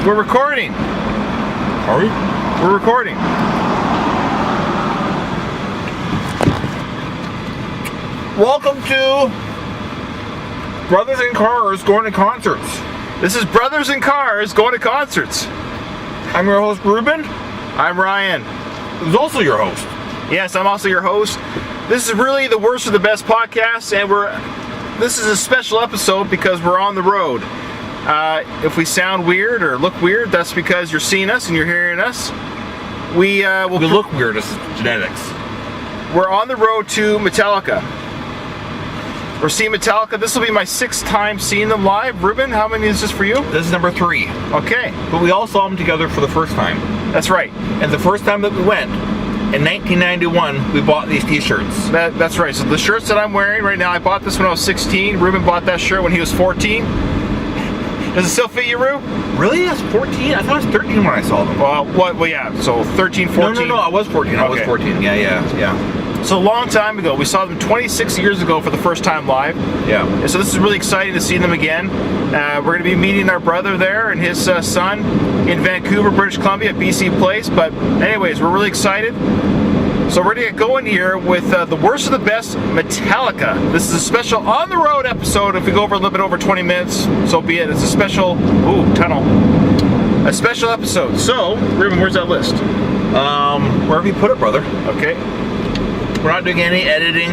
We're recording. Are we? We're recording. Welcome to Brothers in Cars Going to Concerts. This is Brothers in Cars Going to Concerts. I'm your host, Ruban. I'm Ryan. Who's also your host. Yes, I'm also your host. This is really the worst of the best podcast, and this is a special episode because we're on the road. If we sound weird or look weird, that's because you're seeing us and you're hearing us. We look weird. This is genetics. We're on the road to Metallica. We're seeing Metallica. This will be my 6th time seeing them live. Ruben, how many is this for you? This is number 3. Okay. But we all saw them together for the first time. That's right. And the first time that we went, in 1991, we bought these t-shirts. That's right. So the shirts that I'm wearing right now, I bought this when I was 16. Ruben bought that shirt when he was 14. Does it still fit you, Rube? Really? That's 14? I thought it was 13 when I saw them. Well, yeah. So 13, 14. No, I was 14. I was 14. Yeah. So a long time ago. We saw them 26 years ago for the first time live. Yeah. And so this is really exciting to see them again. We're going to be meeting our brother there and his son in Vancouver, British Columbia at BC Place. But anyways, we're really excited. So we're going to get going here with the worst of the best, Metallica. This is a special on-the-road episode. If we go over a little bit over 20 minutes, so be it. It's a special, tunnel. A special episode. So, Ruben, where's that list? Wherever you put it, brother. Okay. We're not doing any editing.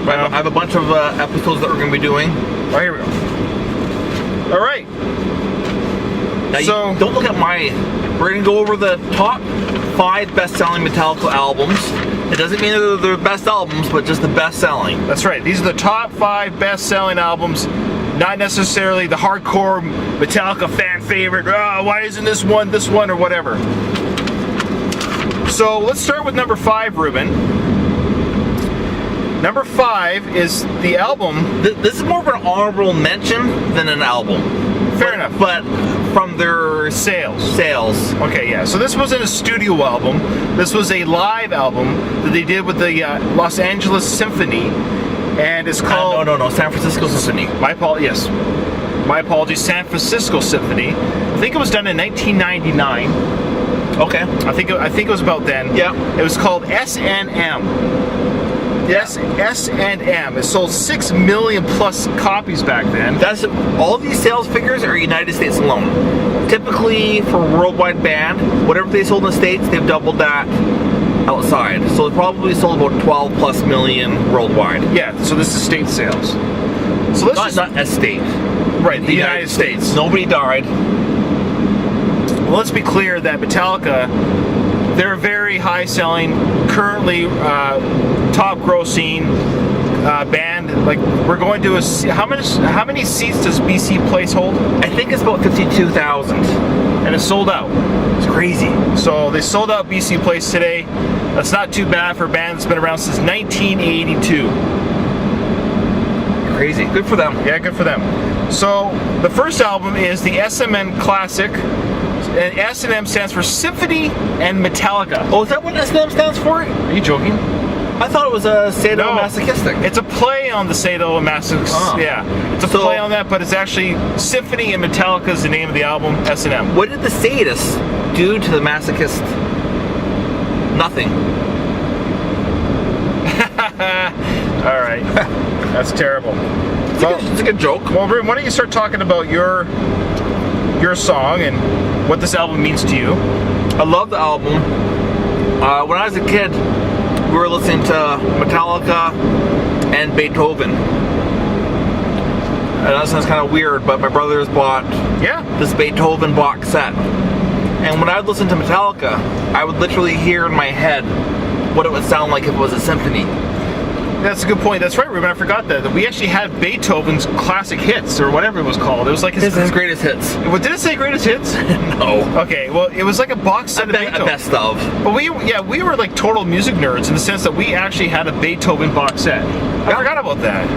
I have a bunch of episodes that we're going to be doing. Oh, here we go. All right. Now, so don't look at we're going to go over the top 5 best-selling Metallica albums. It doesn't mean they're the best albums, but just the best-selling. That's right. These are the top 5 best-selling albums, not necessarily the hardcore Metallica fan favorite. Oh, why isn't this one, or whatever. So let's start with number 5, Ruben. Number 5 is the album. This is more of an honorable mention than an album. Fair enough. But from their sales. Okay, yeah. So this wasn't a studio album. This was a live album that they did with the Los Angeles Symphony, and it's called. No, San Francisco Symphony. My apologies, San Francisco Symphony. I think it was done in 1999. Okay. I think it was about then. Yeah. It was called S&M. Yes, S&M. It sold 6 million plus copies back then. All these sales figures are United States alone. Typically, for a worldwide band, whatever they sold in the States, they've doubled that outside. So they probably sold about 12 plus million worldwide. Yeah. So this is state sales. So let's not a state. Right. The United States. Nobody died. Well, let's be clear that Metallica, they're a very high-selling, currently top-grossing band. Like, we're going to how many seats does BC Place hold? I think it's about 52,000, and it's sold out. It's crazy. So they sold out BC Place today. That's not too bad for a band that's been around since 1982. Crazy. Good for them. Yeah, good for them. So the first album is the S&M Classic. And S&M stands for Symphony and Metallica. Oh, is that what S&M stands for? Are you joking? I thought it was a sadomasochistic. It's a play on the sadomasochistic. Oh. Yeah, it's a play on that, but it's actually Symphony and Metallica is the name of the album. S&M. What did the sadists do to the masochist? Nothing. All right, that's terrible. It's a good joke. Well, why don't you start talking about your song and what this album means to you? I love the album. When I was a kid, we were listening to Metallica and Beethoven. And that sounds kind of weird, but my brothers bought this Beethoven box set. And when I would listen to Metallica, I would literally hear in my head what it would sound like if it was a symphony. That's a good point. That's right, Ruben. I forgot that. We actually had Beethoven's classic hits, or whatever it was called. It was like his greatest hits. What, did it say greatest hits? No. Okay, well, it was like a box set of Beethoven. A best of. But we were like total music nerds in the sense that we actually had a Beethoven box set. I forgot about that.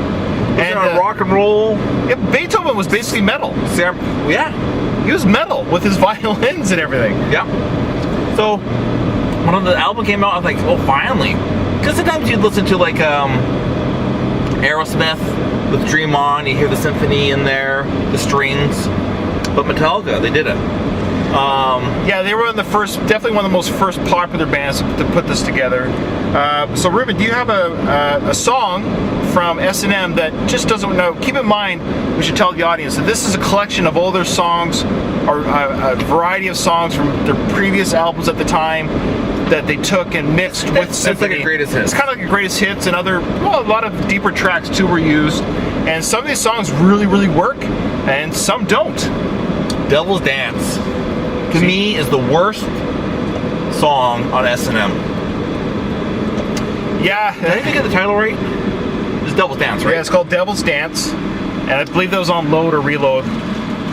And rock and roll. Yeah, Beethoven was basically metal. Yeah. He was metal with his violins and everything. Yeah. So when the album came out, I was like, oh, finally. Because sometimes you'd listen to like Aerosmith with Dream On, you hear the symphony in there, the strings. But But Metallica, they did it. Yeah, they were definitely one of the most first popular bands to put this together. So Ruben, do you have a song from S&M that just doesn't know? Keep in mind, we should tell the audience that this is a collection of older songs, or a variety of songs from their previous albums at the time that they took and mixed with Symphony. It's like a greatest hits. It's kind of like a greatest hits, and a lot of deeper tracks too were used. And some of these songs really, really work, and some don't. Devil's Dance, to me, is the worst song on S&M. Yeah. Did I even get the title right? It's Devil's Dance, right? Yeah, it's called Devil's Dance, and I believe that was on Load or Reload,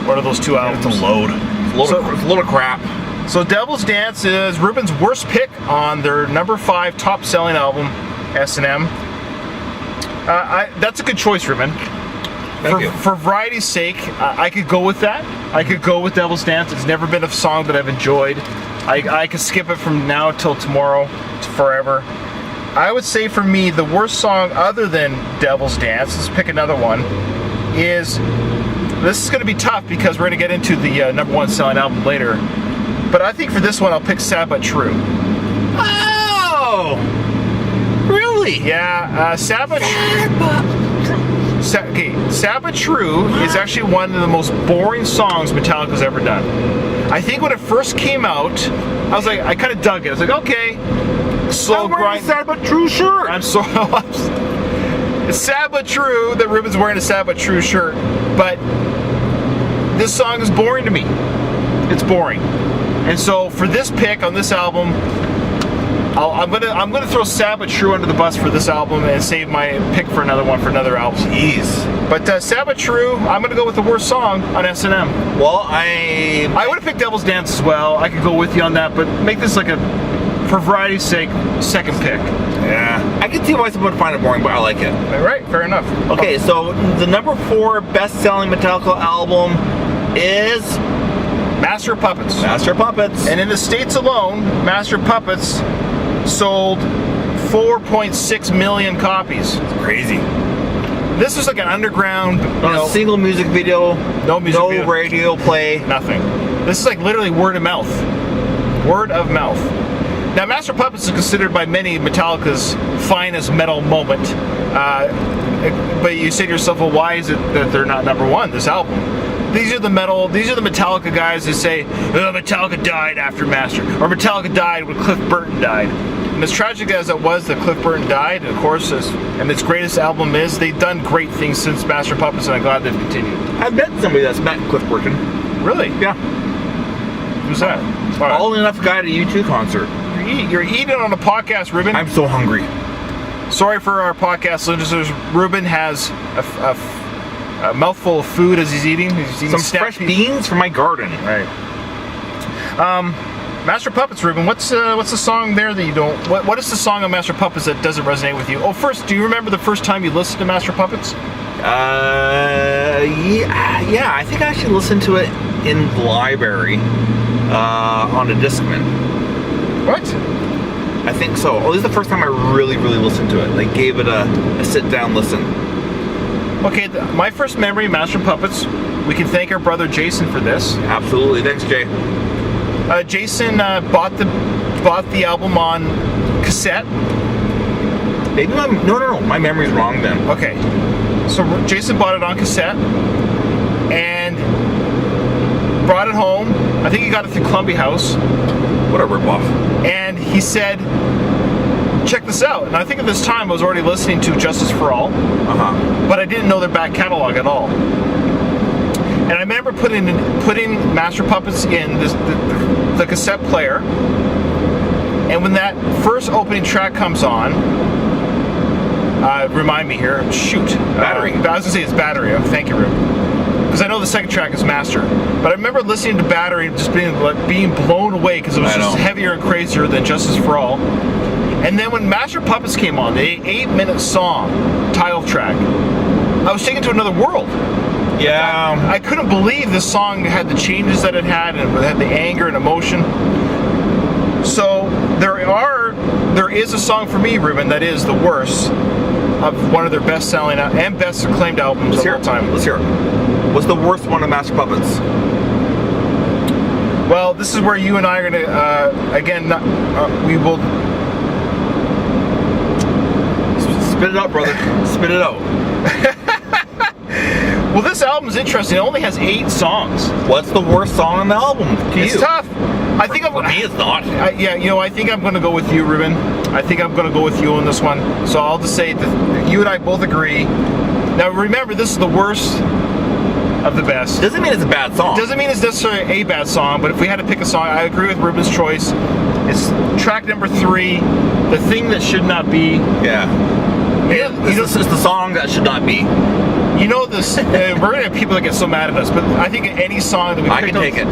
one of those two albums. It's a load. It's a load of crap. So Devil's Dance is Ruben's worst pick on their number 5 top-selling album, S&M. That's a good choice, Ruben. Thank you. For variety's sake, I could go with that. I could go with Devil's Dance. It's never been a song that I've enjoyed. I could skip it from now till tomorrow, forever. I would say for me, the worst song other than Devil's Dance, let's pick another one, is, this is going to be tough because we're going to get into the number 1 selling album later. But I think for this one, I'll pick Sad But True. Oh! Really? Yeah, Sad But True is actually one of the most boring songs Metallica's ever done. I think when it first came out, I was like, I kind of dug it. I was like, okay, slow grind. Sad But True shirt. I'm so. It's sad but true that Ruben's wearing a Sad But True shirt, but this song is boring to me. It's boring. And so for this pick on this album, I'm gonna throw Sad But True under the bus for this album and save my pick for another one for another album. Jeez. But Sad But True, I'm gonna go with the worst song on S&M. Well, I would have picked Devil's Dance as well. I could go with you on that, but make this like for variety's sake, second pick. Yeah. I can see why someone would find it boring, but I like it. All right, fair enough. Okay, so the number 4 best-selling Metallica album is Master of Puppets. Master of Puppets. And in the States alone, Master of Puppets sold 4.6 million copies. It's crazy. This was like an underground, Not a single music video, no video. Radio play. Nothing. This is like literally word of mouth. Word of mouth. Now, Master of Puppets is considered by many Metallica's finest metal moment. But you say to yourself, well, why is it that they're not number 1, this album? These are the Metallica guys who say, oh, Metallica died after Master, or Metallica died when Cliff Burton died. And as tragic as it was that Cliff Burton died, and of course, and its greatest album is, they've done great things since Master of Puppets, and I'm glad they've continued. I've met somebody that's met Cliff Burton. Really? Yeah. Who's that? All enough guy at a U2 concert. You're eating on a podcast, Ruben. I'm so hungry. Sorry for our podcast listeners. Ruben has a mouthful of food as he's eating. He's eating some fresh beans from my garden. Right. Master Puppets, Ruben. What's the song there that you don't? What is the song on Master Puppets that doesn't resonate with you? Oh, first, do you remember the first time you listened to Master Puppets? Yeah. I think I actually listened to it in the library on a Discman. What? I think so. Well, this is the first time I really, really listened to it. Like, gave it a sit-down listen. Okay, my first memory of Master Puppets, we can thank our brother Jason for this. Absolutely. Thanks, Jay. Jason bought the album on cassette. Maybe no. My memory's wrong then. Okay. So Jason bought it on cassette and brought it home. I think he got it through Columbia House. What a ripoff. And he said, check this out. And I think at this time I was already listening to Justice for All. But I didn't know their back catalog at all. And I remember putting Master Puppets in the cassette player. And when that first opening track comes on, remind me here, shoot. Battery. I was going to say it's Battery. Oh, thank you, Ruben. Because I know the second track is Master. But I remember listening to Battery and just being blown away because it was just heavier and crazier than Justice for All. And then when Master Puppets came on, the 8-minute song, title track, I was taken to another world. Yeah. I couldn't believe this song had the changes that it had, and it had the anger and emotion. So there is a song for me, Ruben, that is the worst of one of their best-selling and best-acclaimed albums of all time. Let's hear it. What's the worst one of Master Puppets? Well, this is where you and I are gonna again. We will spit it out, brother. Spit it out. Well, this album is interesting. It only has 8 songs. What's the worst song on the album to It's you? tough. I think For me, it's not. Yeah, you know, I think I'm going to go with you, Ruben. I think I'm going to go with you on this one. So I'll just say that you and I both agree. Now, remember, this is the worst of the best. Doesn't mean it's a bad song. Doesn't mean it's necessarily a bad song, but if we had to pick a song, I agree with Ruben's choice. It's track number 3, The Thing That Should Not Be. Yeah. It's the song that should not be. You know this. We're gonna have people that get so mad at us, but I think any song that we I pick can take it.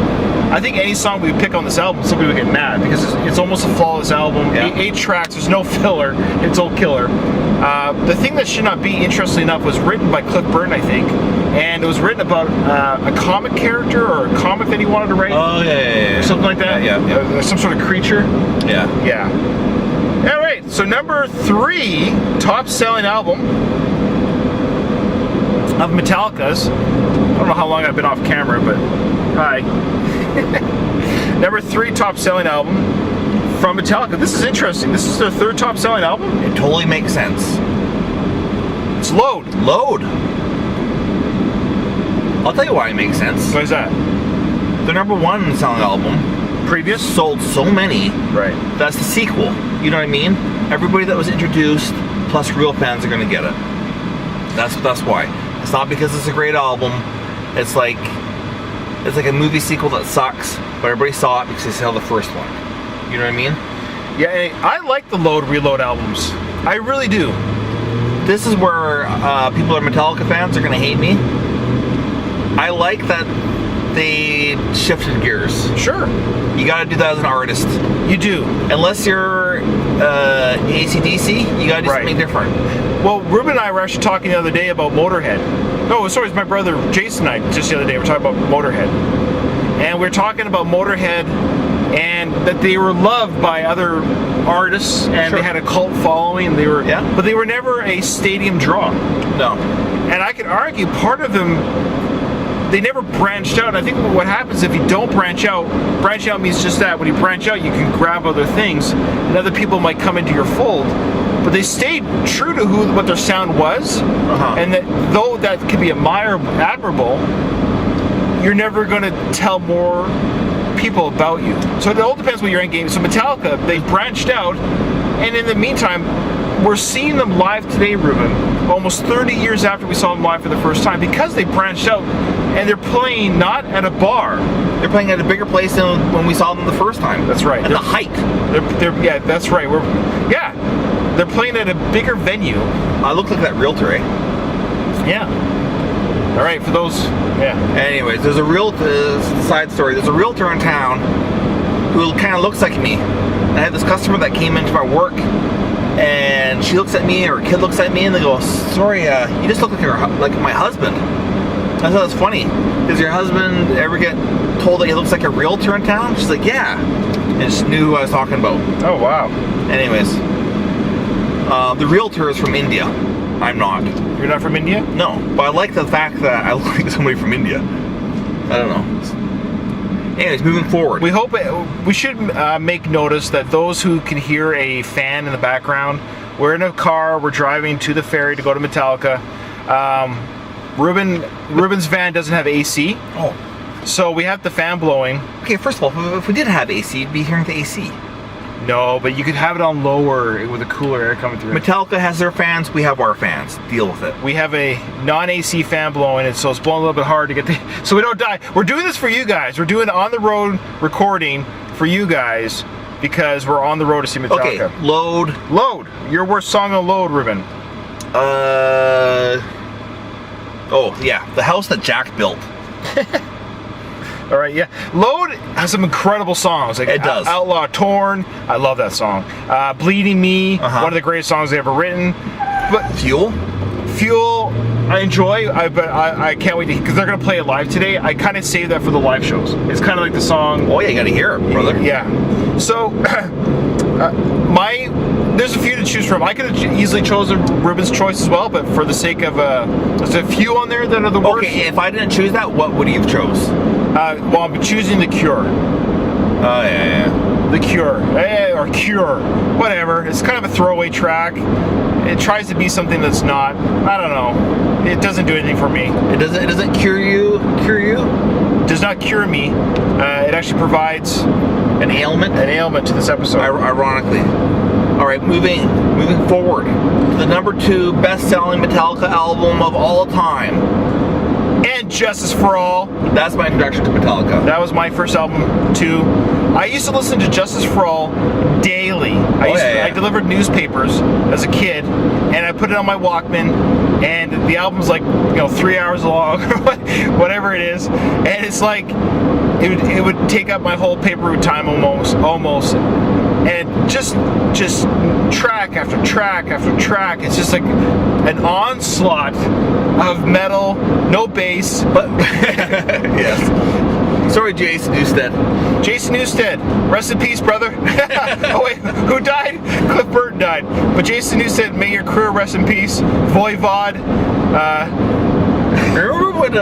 I think any song we pick on this album, somebody would get mad because it's almost a flawless album. Yeah. 8 tracks, there's no filler. It's all killer. The Thing That Should Not Be, interestingly enough, was written by Cliff Burton, I think, and it was written about a comic character or a comic that he wanted to write. Oh yeah. Or something like that. Yeah. Some sort of creature. Yeah. Yeah. All right. So number 3, top selling album of Metallica's. I don't know how long I've been off camera, but hi. Number 3 top selling album from Metallica. This is interesting. This is their 3rd top selling album. It totally makes sense. It's Load. Load. I'll tell you why it makes sense. Why is that? Their number 1 selling album Previous? sold so many. Right. That's the sequel. You know what I mean? Everybody that was introduced, plus real fans, are gonna get it. That's why. It's not because it's a great album. It's like a movie sequel that sucks, but everybody saw it because they saw the first one. You know what I mean? Yeah, I like the Load Reload albums. I really do. This is where people that are Metallica fans are gonna hate me. I like that they shifted gears. Sure. You gotta do that as an artist. You do. Unless you're AC/DC, you gotta do something different. Well, Ruben and I were actually talking the other day about Motorhead. No, sorry, it's my brother Jason and I just the other day. We're talking about Motorhead. And we're talking about Motorhead and that they were loved by other artists and Sure. they had a cult following. And but they were never a stadium draw. No. And I could argue part of them, they never branched out. I think what happens if you don't branch out means just that. When you branch out, you can grab other things, and other people might come into your fold. But they stayed true to what their sound was, and that though that could be admirable, you're never going to tell more people about you. So it all depends what your end game is. So Metallica, they branched out, and in the meantime, we're seeing them live today, Ruben, almost 30 years after we saw them live for the first time, because they branched out, and they're playing not at a bar. They're playing at a bigger place than when we saw them the first time. That's right. At the height. Yeah, that's right. They're playing at a bigger venue. I look like that realtor, eh? Yeah. All right, for those, yeah. Anyways, there's a side story. There's a realtor in town who kind of looks like me. I had this customer that came into my work, and she looks at me, or a kid looks at me, and they go, "Sorry, you just look like my husband." I thought it was funny. Does your husband ever get told that he looks like a realtor in town? She's like, "Yeah," and she knew who I was talking about. Oh wow. Anyways, the realtor is from India. I'm not. You're not from India? No, but I like the fact that I look like somebody from India. I don't know. Anyways, moving forward. We should make notice that those who can hear a fan in the background, we're in a car, we're driving to the ferry to go to Metallica. Ruben's van doesn't have AC. Oh. So we have the fan blowing. Okay, first of all, if we did have AC, you'd be hearing the AC. No, but you could have it on lower with a cooler air coming through. Metallica has their fans, we have our fans. Deal with it. We have a non-AC fan blowing it, so it's blowing a little bit hard to get so we don't die. We're doing this for you guys. We're doing on the road recording for you guys because we're on the road to see Metallica. Okay, Load. Load. Your worst song on Load, Ruben. Oh yeah, the house that Jack built. All right, yeah. Load has some incredible songs. Like it does. Outlaw Torn, I love that song. Bleeding Me, one of the greatest songs they ever written. But Fuel, I enjoy. But I can't wait because they're gonna play it live today. I kind of save that for the live shows. It's kind of like the song. Oh yeah, you gotta hear it, brother. Yeah. So there's a few to choose from. I could have easily chosen Ruben's choice as well, but for the sake of there's a few on there that are the worst. Okay, if I didn't choose that, what would you have chose? Well, I'm choosing The Cure. Oh, yeah. The Cure. Or Cure. Whatever. It's kind of a throwaway track. It tries to be something that's not. I don't know. It doesn't do anything for me. It doesn't cure you? It does not cure me. It actually provides an ailment to this episode. Ironically. All right, moving forward. The number 2 best-selling Metallica album of all time. And Justice for All. That's my introduction to Metallica. That was my first album too. I used to listen to Justice for All daily. I delivered newspapers as a kid, and I put it on my Walkman, and the album's like 3 hours long, or whatever it is, and it's like it would take up my whole paper route time almost, and just track after track after track. It's just like an onslaught of metal, no bass, but yes. Sorry, Jason Newsted. Jason Newsted, rest in peace, brother. Oh wait, who died? Cliff Burton died. But Jason Newsted, may your career rest in peace. Voivod. Remember when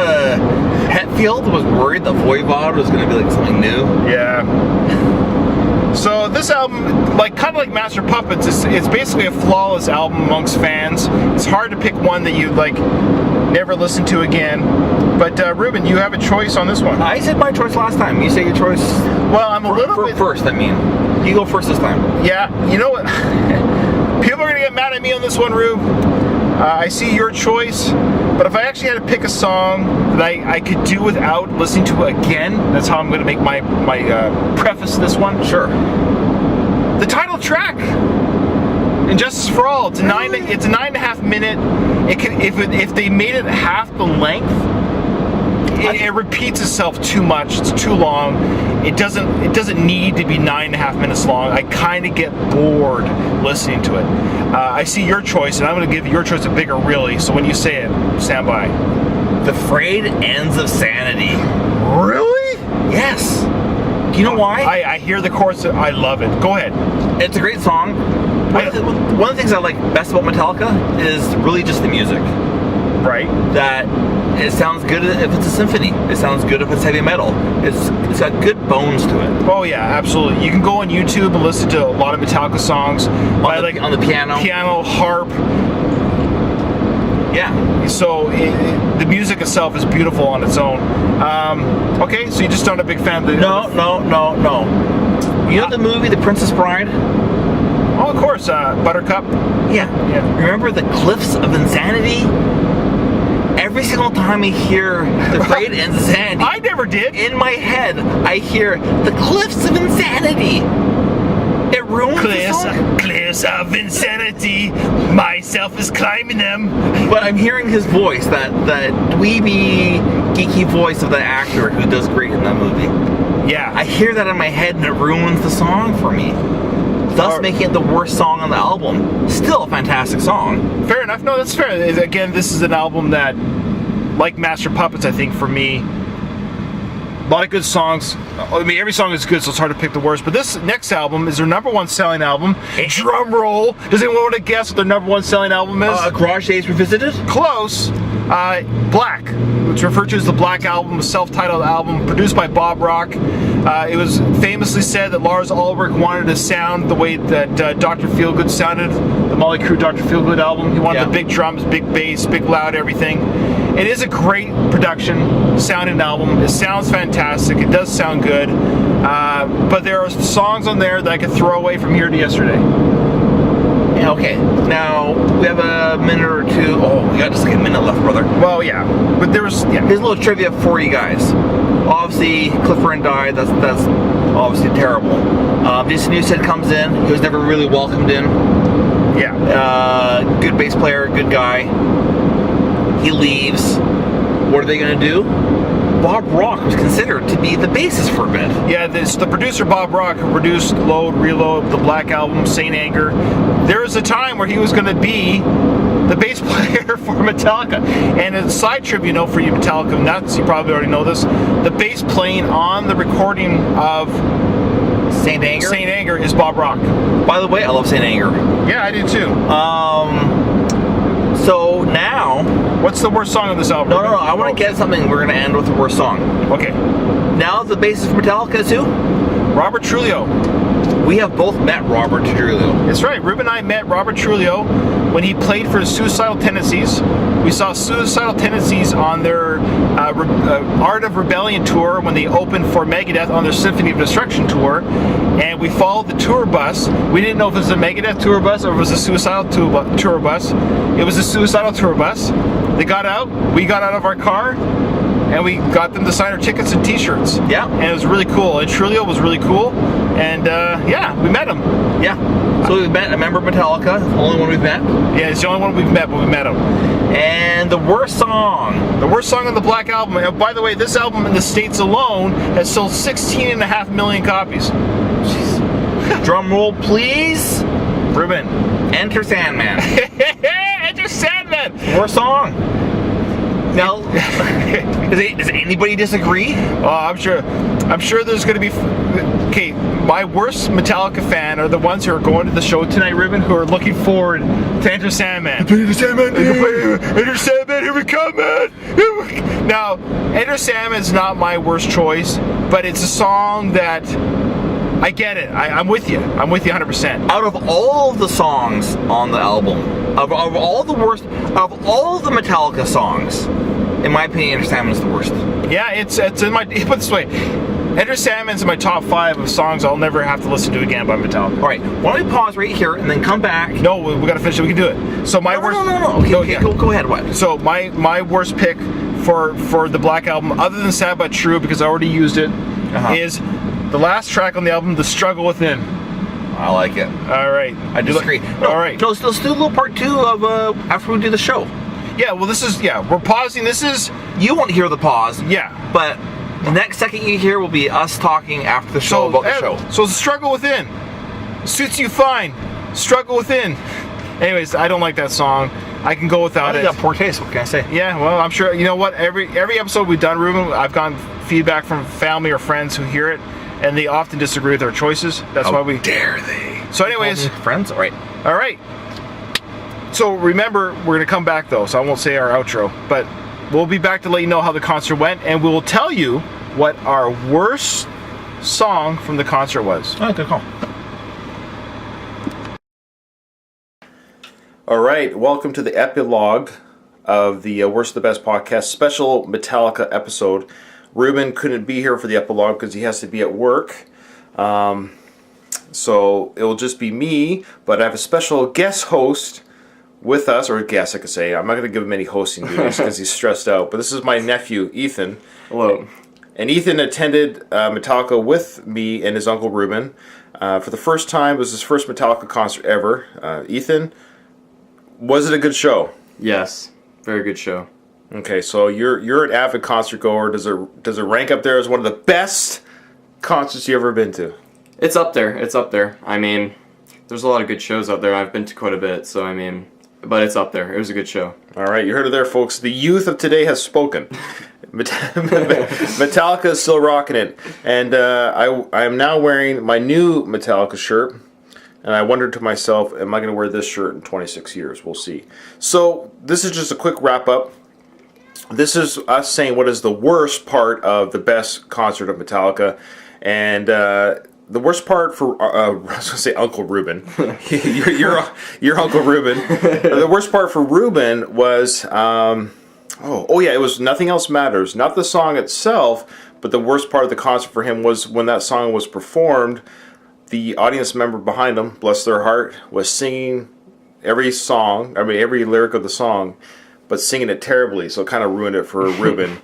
Hetfield was worried that Voivod was going to be like something new? Yeah. So this album, kind of like Master Puppets, it's basically a flawless album amongst fans. It's hard to pick one that you never listen to again. But Ruben, you have a choice on this one. I said my choice last time. You say your choice. Well, I'm a little bit first. I mean, you go first this time. Yeah. You know what? People are gonna get mad at me on this one, Rube. I see your choice, but if I actually had to pick a song that I could do without listening to again, that's how I'm going to make my preface this one. Sure. The title track, Injustice for All. It's a 9.5 minute. If they made it half the length, it repeats itself too much. It's too long. It doesn't need to be 9.5 minutes long. I kind of get bored listening to it. I see your choice, and I'm going to give your choice a bigger really. So when you say it, stand by. The Frayed Ends of Sanity. Really? Yes. Do you know why? I hear the chorus. I love it. Go ahead. It's a great song. One of the things I like best about Metallica is really just the music. Right. That it sounds good if it's a symphony. It sounds good if it's heavy metal. It's got good bones to it. Oh yeah, absolutely. You can go on YouTube and listen to a lot of Metallica songs on the piano, harp. Yeah. So the music itself is beautiful on its own. Okay, so you're just not a big fan of the... No. You know the movie The Princess Bride? Oh, of course. Buttercup. Yeah. Remember the Cliffs of Insanity? Every single time I hear The Frayed Ends of Sanity, I never did. In my head, I hear the Cliffs of Insanity. It ruins the song. Cliffs of Insanity. Myself is climbing them. But I'm hearing his voice, that dweeby, geeky voice of the actor who does great in that movie. Yeah. I hear that in my head, and it ruins the song for me. Thus making it the worst song on the album. Still a fantastic song. Fair enough. No, that's fair. Again, this is an album that, like Master Puppets, I think for me, a lot of good songs. I mean, every song is good, so it's hard to pick the worst. But this next album is their #1 selling album. Drum roll. Does anyone want to guess what their #1 selling album is? Garage Days Revisited? Close. Black, which is referred to as the Black Album, a self-titled album produced by Bob Rock. It was famously said that Lars Ulrich wanted to sound the way that Dr. Feelgood sounded, the Motley Crue Dr. Feelgood album. He wanted the big drums, big bass, big loud everything. It is a great production sounding album. It sounds fantastic. It does sound good. But there are songs on there that I could throw away from here to yesterday. Yeah, okay. Now, we have a minute or two. Oh, we got just like a minute left, brother. Well, yeah. But there's... Yeah. Here's a little trivia for you guys. Obviously, Cliff Burton died. That's obviously terrible. Jason Newsted comes in. He was never really welcomed in. Yeah. Good bass player, good guy. He leaves. What are they going to do? Bob Rock was considered to be the bassist for a bit. Yeah, the producer Bob Rock, who produced Load, Reload, the Black Album, Saint Anger. There was a time where he was going to be the bass player for Metallica. And a side trivia note for you Metallica nuts, you probably already know this, the bass playing on the recording of Saint Anger is Bob Rock. By the way, I love Saint Anger. Yeah, I do too. So now... What's the worst song on this album? No, I want to get something. We're going to end with the worst song. Okay. Now the bassist for Metallica is who? Robert Trujillo. We have both met Robert Trujillo. That's right. Ruben and I met Robert Trujillo when he played for Suicidal Tendencies. We saw Suicidal Tendencies on their Art of Rebellion tour when they opened for Megadeth on their Symphony of Destruction tour. And we followed the tour bus. We didn't know if it was a Megadeth tour bus or if it was a Suicidal tour bus. It was a Suicidal tour bus. They got out. We got out of our car. And we got them to sign our tickets and t-shirts. Yeah. And it was really cool. And Trujillo was really cool. And yeah, we met him. Yeah. So we've met a member of Metallica, the only one we've met. Yeah, it's the only one we've met, but we met him. And the worst song. The worst song on the Black Album. And by the way, this album in the States alone has sold 16.5 million copies. Jeez. Drum roll, please. Ruben. Enter Sandman. Enter Sandman. Worst song. Now, does anybody disagree? Oh, I'm sure there's going to be... Okay, my worst Metallica fan are the ones who are going to the show tonight, Ruben, who are looking forward to Enter Sandman. Enter Sandman! Enter Sandman! Here we come, man! Now, Enter Sandman's not my worst choice, but it's a song that... I get it. I'm with you. I'm with you 100%. Out of all of the songs on the album, of all the Metallica songs, in my opinion, Enter Sandman is the worst. Yeah, it's in my... Put it this way. Enter Sandman's in my top 5 of songs I'll never have to listen to again by Metallica. All right, why don't we pause right here and then come back? No, we got to finish it. We can do it. So my worst... No. Okay, yeah. go ahead. What? So my worst pick for the Black Album, other than Sad But True, because I already used it, is the last track on the album, The Struggle Within. I like it. All right. I disagree. No, all right. No, let's do a little part 2 of after we do the show. Yeah, well, this is... Yeah, we're pausing. This is... You won't hear the pause. Yeah. But the next second you hear will be us talking after the show about the show. So The Struggle Within. Suits you fine. Struggle Within. Anyways, I don't like that song. I can go without it. You got poor taste, what can I say? Yeah, well, I'm sure... You know what? Every episode we've done, Ruben, I've gotten feedback from family or friends who hear it, and they often disagree with our choices. That's why we... dare they? So anyways... Friends? All right. All right. So remember, we're going to come back, though, so I won't say our outro, but we'll be back to let you know how the concert went, and we will tell you what our worst song from the concert was. Oh, good call. All right, welcome to the epilogue of the Worst of the Best podcast special Metallica episode. Ruben couldn't be here for the epilogue because he has to be at work. So it will just be me, but I have a special guest host with us, or guest I could say. I'm not going to give him any hosting duties because he's stressed out. But this is my nephew, Ethan. Hello. And Ethan attended Metallica with me and his uncle Ruben for the first time. It was his first Metallica concert ever. Ethan, was it a good show? Yes, very good show. Okay, so you're an avid concert goer. Does it rank up there as one of the best concerts you've ever been to? It's up there. It's up there. I mean, there's a lot of good shows out there. I've been to quite a bit, so I mean, but it's up there. It was a good show. All right, you heard it there, folks. The youth of today has spoken. Metallica is still rocking it, and I am now wearing my new Metallica shirt. And I wondered to myself, am I going to wear this shirt in 26 years? We'll see. So this is just a quick wrap up. This is us saying what is the worst part of the best concert of Metallica, and the worst part for I was going to say Uncle Ruben, your Uncle Ruben. The worst part for Ruben was it was Nothing Else Matters, not the song itself, but the worst part of the concert for him was when that song was performed. The audience member behind him, bless their heart, was singing every lyric of the song, but singing it terribly, so it kind of ruined it for Ruben.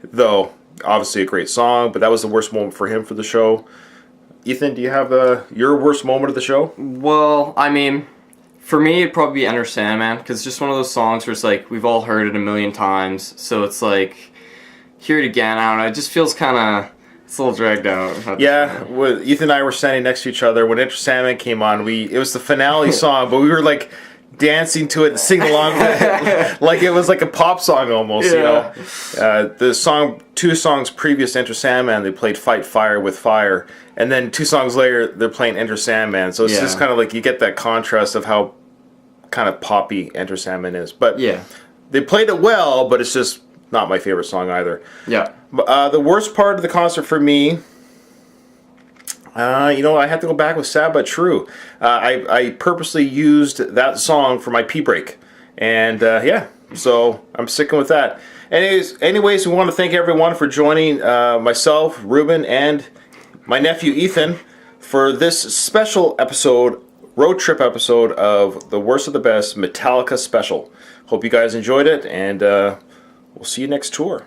Though, obviously a great song, but that was the worst moment for him for the show. Ethan, do you have your worst moment of the show? Well, I mean, for me, it'd probably be Enter Sandman, because it's just one of those songs where it's like, we've all heard it a million times, so it's like, hear it again, I don't know, it just feels kind of... It's a little dragged out. Yeah, Ethan and I were standing next to each other when Enter Sandman came on. It was the finale song, but we were like dancing to it and singing along with it, like it was like a pop song almost. Yeah. You know, the song, 2 songs previous to Enter Sandman, they played "Fight Fire with Fire," and then 2 songs later they're playing Enter Sandman. So it's just kind of like you get that contrast of how kind of poppy Enter Sandman is. But yeah, they played it well, but it's just not my favorite song either. Yeah. The worst part of the concert for me, I have to go back with Sad But True. I purposely used that song for my pee break. And so I'm sticking with that. Anyways, we want to thank everyone for joining myself, Ruben, and my nephew Ethan for this special episode, road trip episode of the Worst of the Best Metallica special. Hope you guys enjoyed it, and we'll see you next tour.